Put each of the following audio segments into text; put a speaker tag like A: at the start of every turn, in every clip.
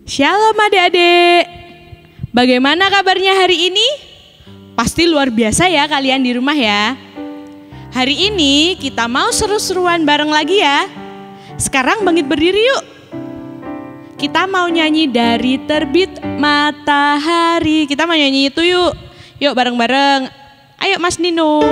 A: Shalom adik-adik. Bagaimana kabarnya hari ini? Pasti luar biasa ya kalian di rumah ya. Hari ini kita mau seru-seruan bareng lagi ya. Sekarang bangkit berdiri yuk. Kita mau nyanyi dari terbit matahari. Kita mau nyanyi itu yuk. Yuk bareng-bareng. Ayo Mas Nino.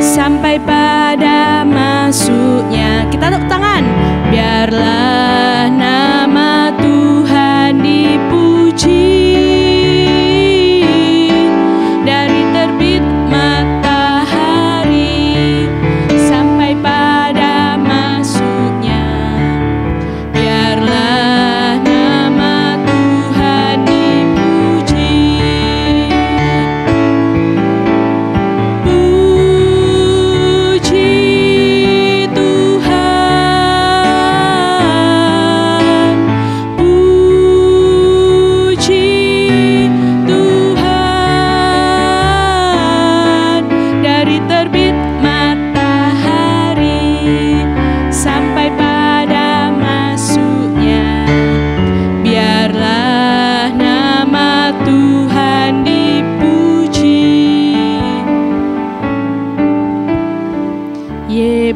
A: Sampai pada masuknya. Kita tepuk tangan. Biarlah nama Tuhan dipuji. Dari terbit matahari sampai pada masuknya. Biarlah nama Tuhan dipuji.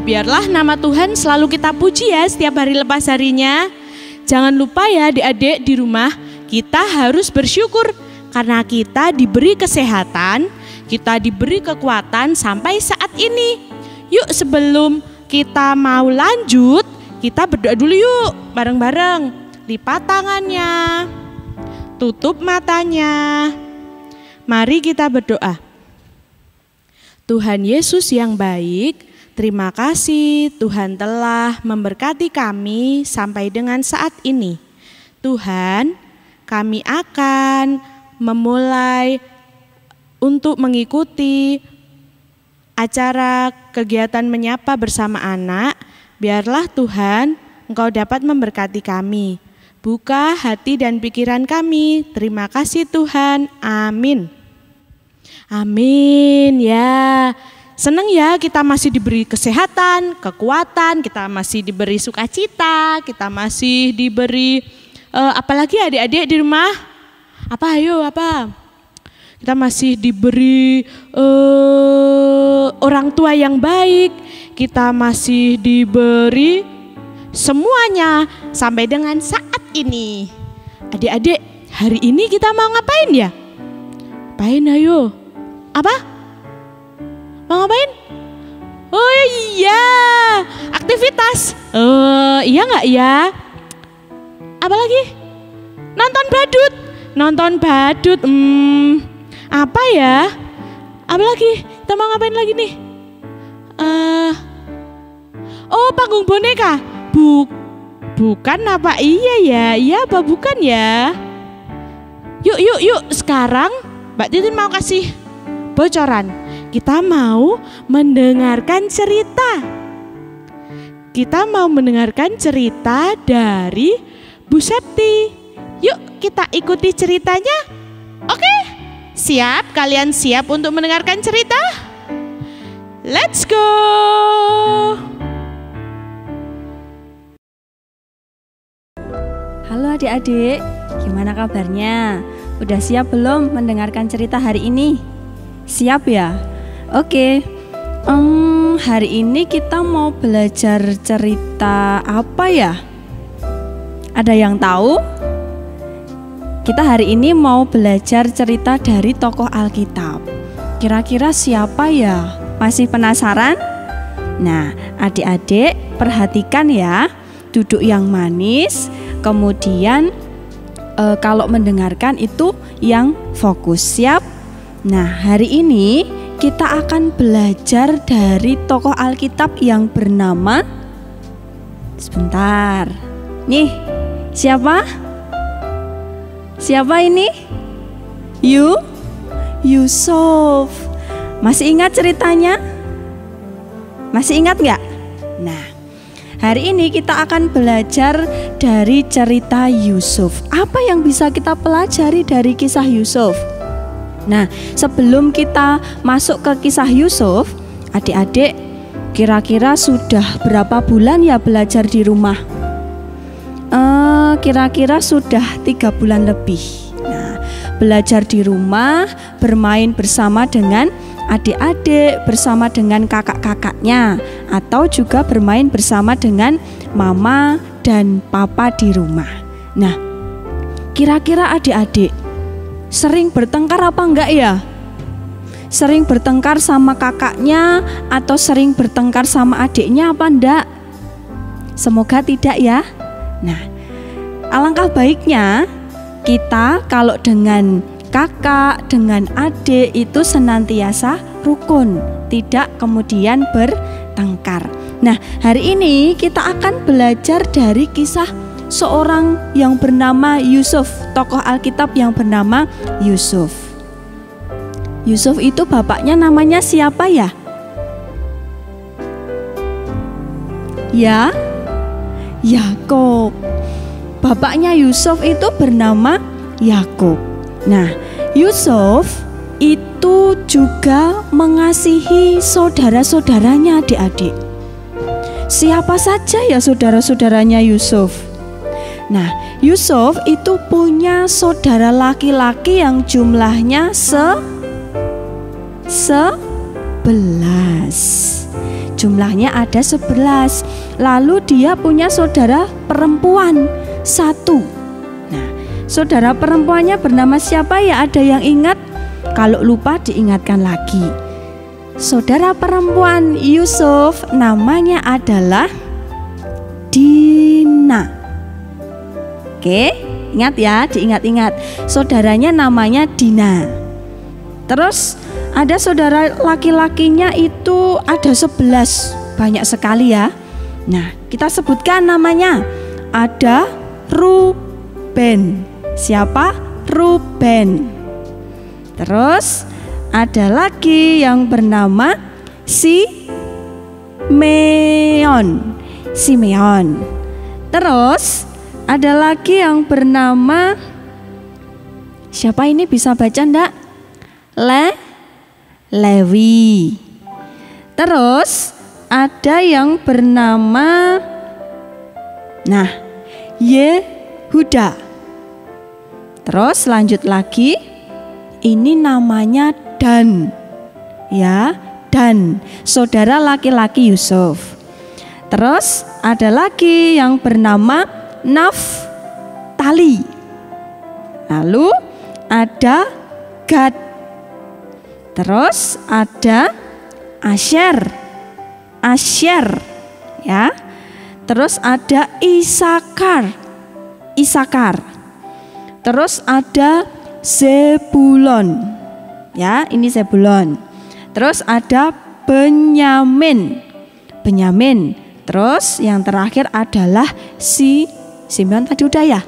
A: Biarlah nama Tuhan selalu kita puji ya setiap hari lepas harinya. Jangan lupa ya adik-adik di rumah, kita harus bersyukur karena kita diberi kesehatan, kita diberi kekuatan sampai saat ini. Yuk sebelum kita mau lanjut, kita berdoa dulu yuk bareng-bareng. Lipat tangannya, tutup matanya. Mari kita berdoa. Tuhan Yesus yang baik, terima kasih Tuhan telah memberkati kami sampai dengan saat ini. Tuhan, kami akan memulai untuk mengikuti acara kegiatan menyapa bersama anak. Biarlah Tuhan, Engkau dapat memberkati kami. Buka hati dan pikiran kami. Terima kasih Tuhan. Amin. Amin ya. Senang ya kita masih diberi kesehatan, kekuatan, kita masih diberi sukacita, kita masih diberi apalagi adik-adik di rumah? Apa ayo apa? Kita masih diberi orang tua yang baik, kita masih diberi semuanya sampai dengan saat ini. Adik-adik, hari ini kita mau ngapain ya? Ngapain ayo? Apa? Mau ngapain? Oh iya, aktivitas. Iya nggak ya? Apa lagi? Nonton badut. Nonton badut. Apa ya? Apa lagi? Kita mau ngapain lagi nih? Oh panggung boneka. Bukan apa? Iya ya? Iya apa bukan ya? Yuk. Sekarang Mbak Titin mau kasih bocoran. Kita mau mendengarkan cerita. Kita mau mendengarkan cerita dari Bu Septi. Yuk kita ikuti ceritanya. Oke? Siap? Kalian siap untuk mendengarkan cerita? Let's go!
B: Halo adik-adik, gimana kabarnya? Udah siap belum mendengarkan cerita hari ini? Siap ya? Oke, hari ini kita mau belajar cerita apa ya? Ada yang tahu? Kita hari ini mau belajar cerita dari tokoh Alkitab. Kira-kira siapa ya? Masih penasaran? Nah, adik-adik perhatikan ya, duduk yang manis, kemudian kalau mendengarkan itu yang fokus. Siap? Nah, hari ini kita akan belajar dari tokoh Alkitab yang bernama, sebentar, nih, siapa? Siapa ini? Yusuf. Masih ingat ceritanya? Masih ingat nggak? Nah, hari ini kita akan belajar dari cerita Yusuf. Apa yang bisa kita pelajari dari kisah Yusuf? Nah, sebelum kita masuk ke kisah Yusuf, adik-adik kira-kira sudah berapa bulan ya belajar di rumah? Kira-kira sudah 3 bulan lebih. Nah, belajar di rumah, bermain bersama dengan adik-adik, bersama dengan kakak-kakaknya, atau juga bermain bersama dengan mama dan papa di rumah. Nah, kira-kira adik-adik sering bertengkar apa enggak ya? Sering bertengkar sama kakaknya atau sering bertengkar sama adiknya apa enggak? Semoga tidak ya. Nah, alangkah baiknya kita kalau dengan kakak, dengan adik itu senantiasa rukun, tidak kemudian bertengkar. Nah, hari ini kita akan belajar dari kisah seorang yang bernama Yusuf, tokoh Alkitab yang bernama Yusuf. Yusuf itu bapaknya namanya siapa ya? Ya, Yakub. Bapaknya Yusuf itu bernama Yakub. Nah, Yusuf itu juga mengasihi saudara-saudaranya, adik-adik. Siapa saja ya saudara-saudaranya Yusuf? Nah, Yusuf itu punya saudara laki-laki yang jumlahnya 11. Jumlahnya ada 11. Lalu dia punya saudara perempuan 1. Nah, saudara perempuannya bernama siapa ya? Ada yang ingat? Kalau lupa diingatkan lagi. Saudara perempuan Yusuf namanya adalah Dina. Oke, ingat ya, diingat-ingat. Saudaranya namanya Dina. Terus ada saudara laki-lakinya itu ada 11. Banyak sekali ya. Nah, kita sebutkan namanya. Ada Ruben. Siapa? Ruben. Terus ada lagi yang bernama Simeon. Terus ada lagi yang bernama, siapa ini bisa baca enggak? Lewi. Terus ada yang bernama Yehuda. Terus lanjut lagi, ini namanya Dan. Ya, Dan, saudara laki-laki Yusuf. Terus ada lagi yang bernama Naftali. Lalu ada Gad. Terus ada Asher, ya. Terus ada Isakar. Terus ada Zebulon, ya, ini Zebulon. Terus ada Benyamin. Terus yang terakhir adalah Simeon. Tadi udah ya?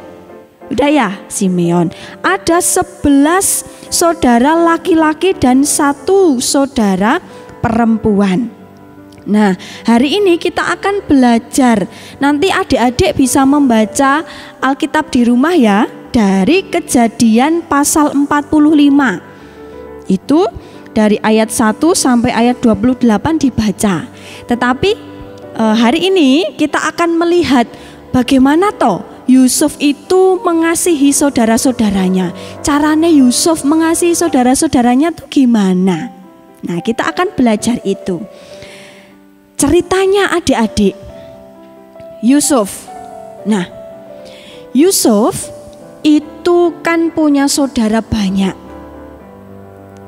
B: Udah ya, Simeon. Ada 11 saudara laki-laki dan 1 saudara perempuan. Nah, hari ini kita akan belajar. Nanti adik-adik bisa membaca Alkitab di rumah ya, dari Kejadian pasal 45. Itu dari ayat 1 sampai ayat 28 dibaca. Tetapi hari ini kita akan melihat bagaimana toh Yusuf itu mengasihi saudara-saudaranya. Caranya Yusuf mengasihi saudara-saudaranya tuh gimana? Nah, kita akan belajar itu. Ceritanya adik-adik, Yusuf. Nah, Yusuf itu kan punya saudara banyak.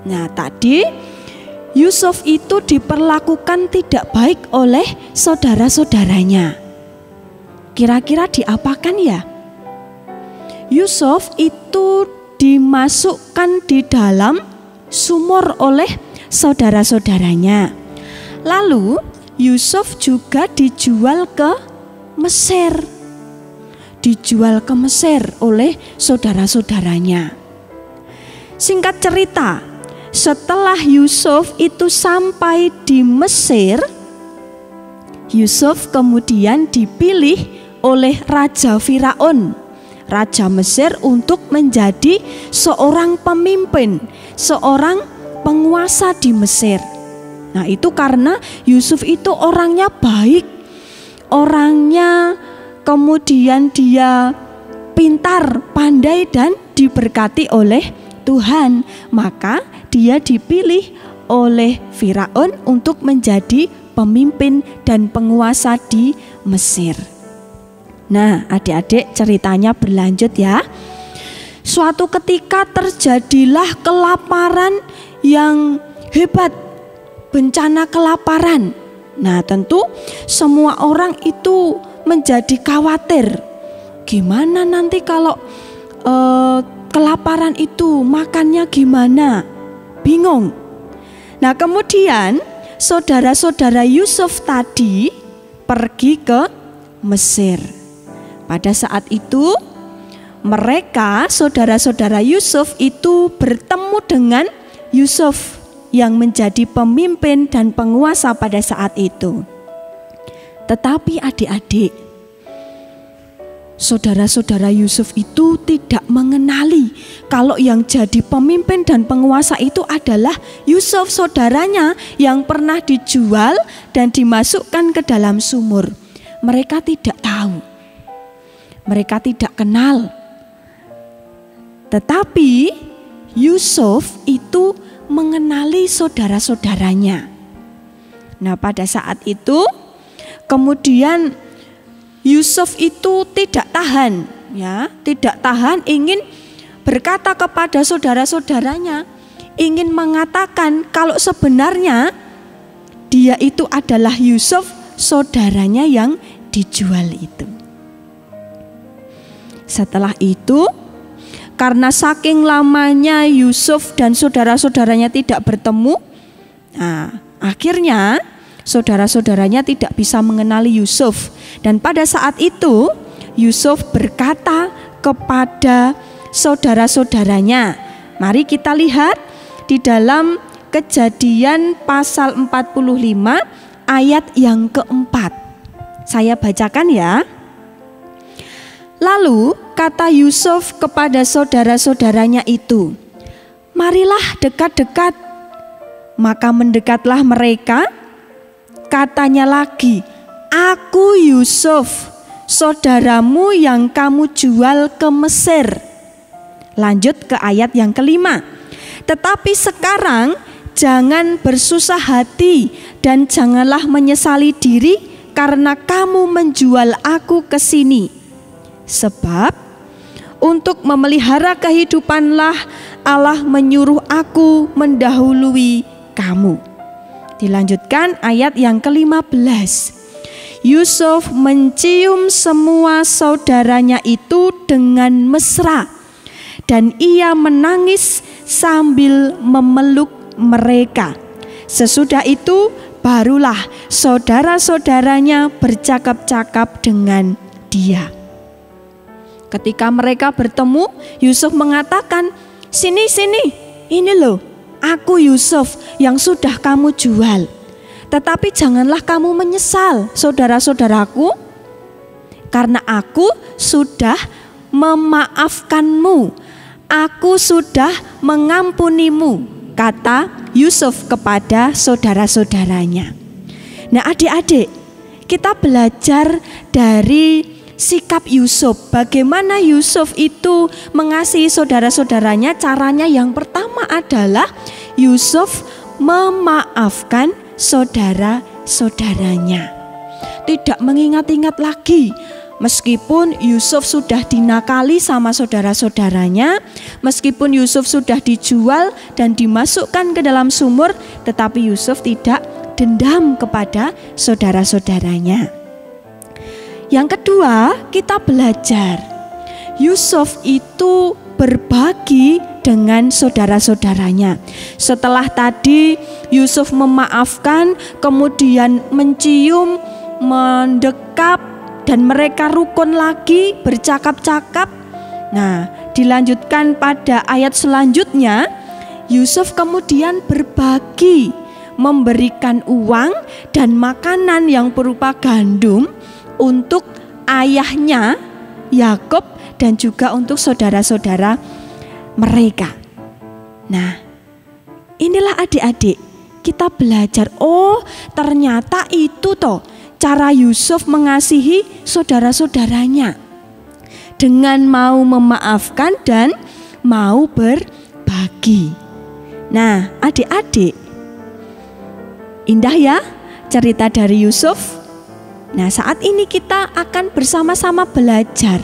B: Nah, tadi Yusuf itu diperlakukan tidak baik oleh saudara-saudaranya. Kira-kira diapakan ya? Yusuf itu dimasukkan di dalam sumur oleh saudara-saudaranya. Lalu Yusuf juga dijual ke Mesir. Oleh saudara-saudaranya. Singkat cerita, setelah Yusuf itu sampai di Mesir, Yusuf kemudian dipilih oleh Raja Firaun. Raja Mesir untuk menjadi seorang pemimpin, seorang penguasa di Mesir. Nah, itu karena Yusuf itu orangnya baik, orangnya kemudian dia pintar, pandai dan diberkati oleh Tuhan. Maka dia dipilih oleh Firaun untuk menjadi pemimpin dan penguasa di Mesir. Nah, adik-adik, ceritanya berlanjut ya. Suatu ketika terjadilah kelaparan yang hebat, bencana kelaparan. Nah, tentu semua orang itu menjadi khawatir. Gimana nanti kalau kelaparan itu, makannya gimana? Bingung. Nah, kemudian saudara-saudara Yusuf tadi pergi ke Mesir. Pada saat itu mereka, saudara-saudara Yusuf itu bertemu dengan Yusuf yang menjadi pemimpin dan penguasa pada saat itu. Tetapi adik-adik, saudara-saudara Yusuf itu tidak mengenali kalau yang jadi pemimpin dan penguasa itu adalah Yusuf, saudaranya yang pernah dijual dan dimasukkan ke dalam sumur. Mereka tidak tahu, mereka tidak kenal. Tetapi Yusuf itu mengenali saudara-saudaranya. Nah, pada saat itu kemudian Yusuf itu tidak tahan, tidak tahan, ingin berkata kepada saudara-saudaranya, ingin mengatakan kalau sebenarnya dia itu adalah Yusuf, saudaranya yang dijual itu. Setelah itu, karena saking lamanya Yusuf dan saudara-saudaranya tidak bertemu, akhirnya saudara-saudaranya tidak bisa mengenali Yusuf. Dan pada saat itu Yusuf berkata kepada saudara-saudaranya. Mari kita lihat di dalam Kejadian pasal 45 ayat yang keempat. Saya bacakan ya. Lalu kata Yusuf kepada saudara-saudaranya itu, "Marilah dekat-dekat." Maka mendekatlah mereka. Katanya lagi, "Aku Yusuf, saudaramu yang kamu jual ke Mesir." Lanjut ke ayat yang kelima. "Tetapi sekarang jangan bersusah hati dan janganlah menyesali diri karena kamu menjual aku ke sini. Sebab untuk memelihara kehidupanlah Allah menyuruh aku mendahului kamu." Dilanjutkan ayat yang ke-15. Yusuf mencium semua saudaranya itu dengan mesra, dan ia menangis sambil memeluk mereka. Sesudah itu barulah saudara-saudaranya bercakap-cakap dengan dia. Ketika mereka bertemu, Yusuf mengatakan, "Sini, ini loh, aku Yusuf yang sudah kamu jual. Tetapi janganlah kamu menyesal, saudara-saudaraku, karena aku sudah memaafkanmu. Aku sudah mengampunimu," kata Yusuf kepada saudara-saudaranya. Nah, adik-adik, kita belajar dari sikap Yusuf. Bagaimana Yusuf itu mengasihi saudara-saudaranya? Caranya yang pertama adalah Yusuf memaafkan saudara-saudaranya. Tidak mengingat-ingat lagi. Meskipun Yusuf sudah dinakali sama saudara-saudaranya, meskipun Yusuf sudah dijual dan dimasukkan ke dalam sumur, tetapi Yusuf tidak dendam kepada saudara-saudaranya. Yang kedua, kita belajar Yusuf itu berbagi dengan saudara-saudaranya. Setelah tadi Yusuf memaafkan, kemudian mencium, mendekap, dan mereka rukun lagi bercakap-cakap. Nah, dilanjutkan pada ayat selanjutnya, Yusuf kemudian berbagi, memberikan uang dan makanan yang berupa gandum untuk ayahnya Yakub dan juga untuk saudara-saudara mereka. Nah, inilah adik-adik, kita belajar, oh ternyata itu toh cara Yusuf mengasihi saudara-saudaranya, dengan mau memaafkan dan mau berbagi. Nah, adik-adik, indah ya cerita dari Yusuf. Nah, saat ini kita akan bersama-sama belajar.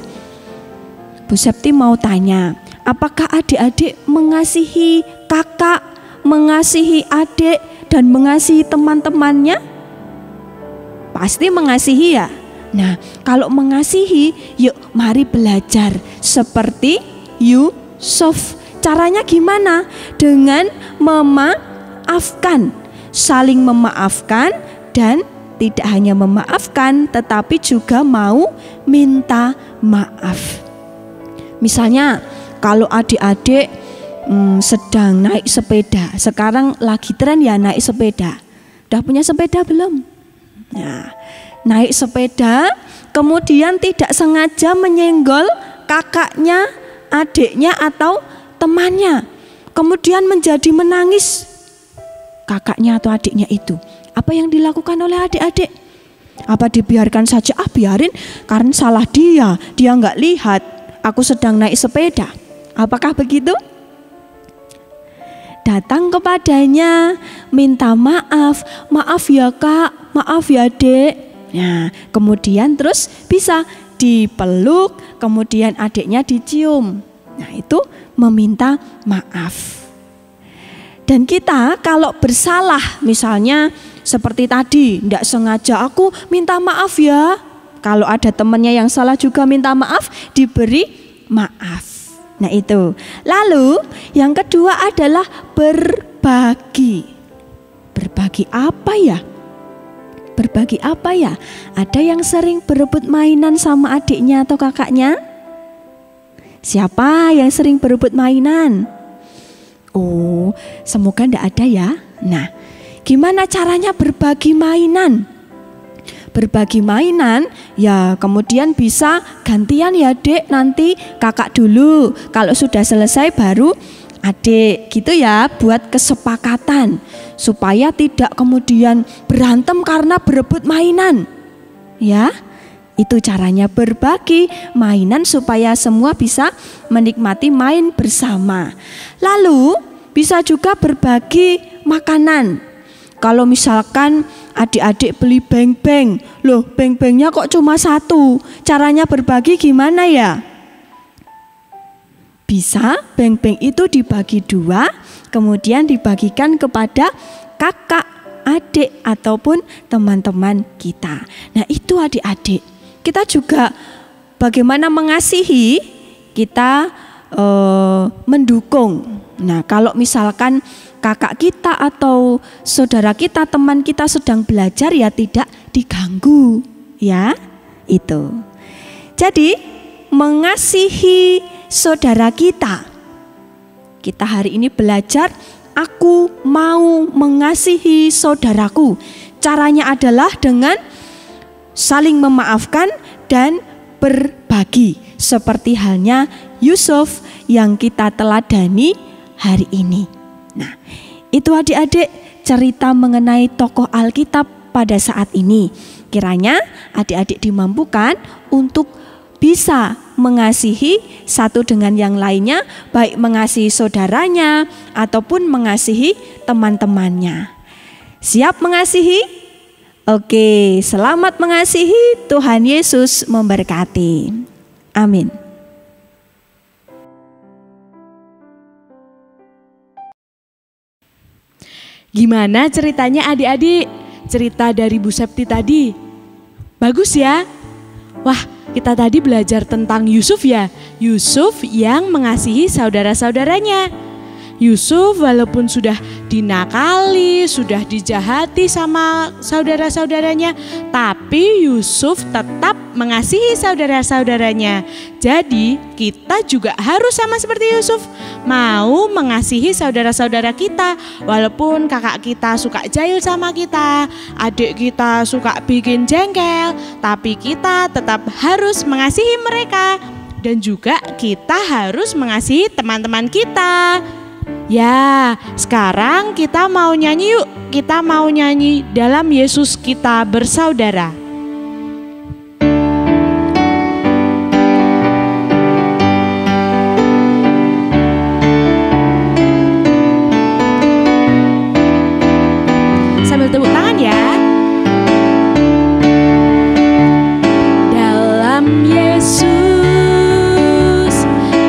B: Bu Septi mau tanya, apakah adik-adik mengasihi kakak, mengasihi adik, dan mengasihi teman-temannya? Pasti mengasihi ya. Nah, kalau mengasihi, yuk mari belajar seperti Yusuf. Caranya gimana? Dengan memaafkan, saling memaafkan, dan tidak hanya memaafkan tetapi juga mau minta maaf. Misalnya kalau adik-adik sedang naik sepeda, sekarang lagi tren ya naik sepeda. Udah punya sepeda belum? Nah, naik sepeda kemudian tidak sengaja menyenggol kakaknya, adiknya atau temannya, kemudian menjadi menangis kakaknya atau adiknya itu. Apa yang dilakukan oleh adik-adik? Apa dibiarkan saja? Biarin, karena salah dia nggak lihat aku sedang naik sepeda. Apakah begitu? Datang kepadanya, minta maaf, maaf ya kak, maaf ya dek. Nah, kemudian terus bisa dipeluk, kemudian adiknya dicium. Nah, itu meminta maaf. Dan kita kalau bersalah, misalnya seperti tadi, tidak sengaja aku minta maaf ya. Kalau ada temannya yang salah juga minta maaf, diberi maaf. Nah itu. Lalu yang kedua adalah berbagi. Berbagi apa ya? Berbagi apa ya? Ada yang sering berebut mainan sama adiknya atau kakaknya? Siapa yang sering berebut mainan? Oh, semoga tidak ada ya. Nah, gimana caranya berbagi mainan? Berbagi mainan ya kemudian bisa gantian ya dek, nanti kakak dulu, kalau sudah selesai baru adik gitu ya, buat kesepakatan supaya tidak kemudian berantem karena berebut mainan ya. Itu caranya berbagi mainan supaya semua bisa menikmati main bersama. Lalu bisa juga berbagi makanan. Kalau misalkan adik-adik beli beng-beng, loh beng-bengnya kok cuma satu, caranya berbagi gimana ya? Bisa beng-beng itu dibagi dua, kemudian dibagikan kepada kakak, adik, ataupun teman-teman kita. Nah itu adik-adik, kita juga bagaimana mengasihi, kita mendukung. Nah kalau misalkan kakak kita atau saudara kita, teman kita sedang belajar ya tidak diganggu ya, itu. Jadi mengasihi saudara kita. Kita hari ini belajar aku mau mengasihi saudaraku. Caranya adalah dengan saling memaafkan dan berbagi, seperti halnya Yusuf yang kita teladani hari ini. Nah, itu adik-adik cerita mengenai tokoh Alkitab pada saat ini. Kiranya adik-adik dimampukan untuk bisa mengasihi satu dengan yang lainnya, baik mengasihi saudaranya ataupun mengasihi teman-temannya. Siap mengasihi? Oke, selamat mengasihi. Tuhan Yesus memberkati. Amin.
A: Gimana ceritanya adik-adik? Cerita dari Bu Septi tadi bagus ya? Wah, kita tadi belajar tentang Yusuf ya. Yusuf yang mengasihi saudara-saudaranya. Yusuf walaupun sudah dinakali, sudah dijahati sama saudara-saudaranya, tapi Yusuf tetap mengasihi saudara-saudaranya. Jadi kita juga harus sama seperti Yusuf, mau mengasihi saudara-saudara kita. Walaupun kakak kita suka jahil sama kita, adik kita suka bikin jengkel, tapi kita tetap harus mengasihi mereka dan juga kita harus mengasihi teman-teman kita. Ya, sekarang kita mau nyanyi yuk. Kita mau nyanyi Dalam Yesus Kita Bersaudara. Sambil tepuk tangan ya. Dalam Yesus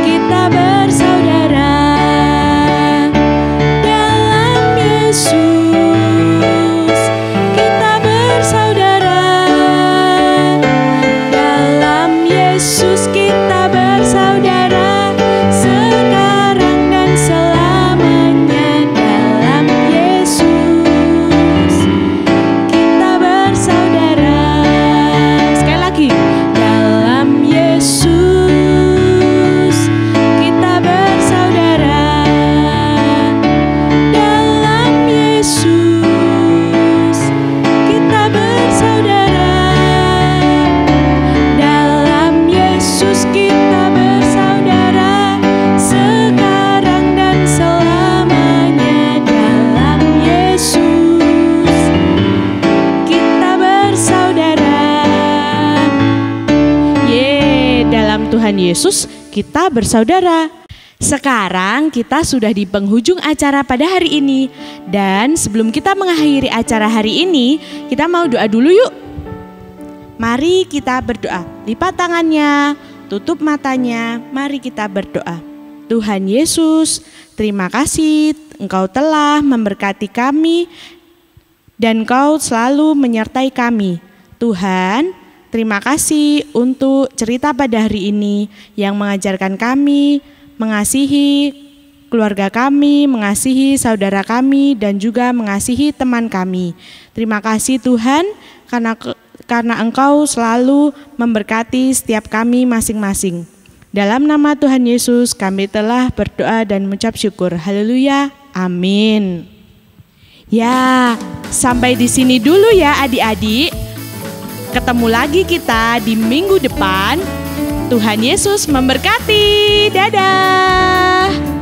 A: kita bersaudara. Dalam Yesus kita bersaudara. Dalam Yesus kita bersaudara. Sekarang dan selamanya. Dalam Yesus kita bersaudara. Sekali lagi. Dalam Yesus kita bersaudara. Dalam Yesus kita bersaudara. Dalam Yesus kita bersaudara. Sekarang dan selamanya. Dalam Yesus kita bersaudara. Dalam Tuhan Yesus kita bersaudara. Sekarang kita sudah di penghujung acara pada hari ini. Dan sebelum kita mengakhiri acara hari ini, kita mau doa dulu yuk. Mari kita berdoa. Lipat tangannya, tutup matanya, mari kita berdoa. Tuhan Yesus, terima kasih Engkau telah memberkati kami dan Engkau selalu menyertai kami. Tuhan, terima kasih untuk cerita pada hari ini yang mengajarkan kami mengasihi keluarga kami, mengasihi saudara kami, dan juga mengasihi teman kami. Terima kasih Tuhan karena Engkau selalu memberkati setiap kami masing-masing. Dalam nama Tuhan Yesus kami telah berdoa dan mengucap syukur. Haleluya. Amin. Ya, sampai di sini dulu ya adik-adik. Ketemu lagi kita di minggu depan. Tuhan Yesus memberkati. Dadah.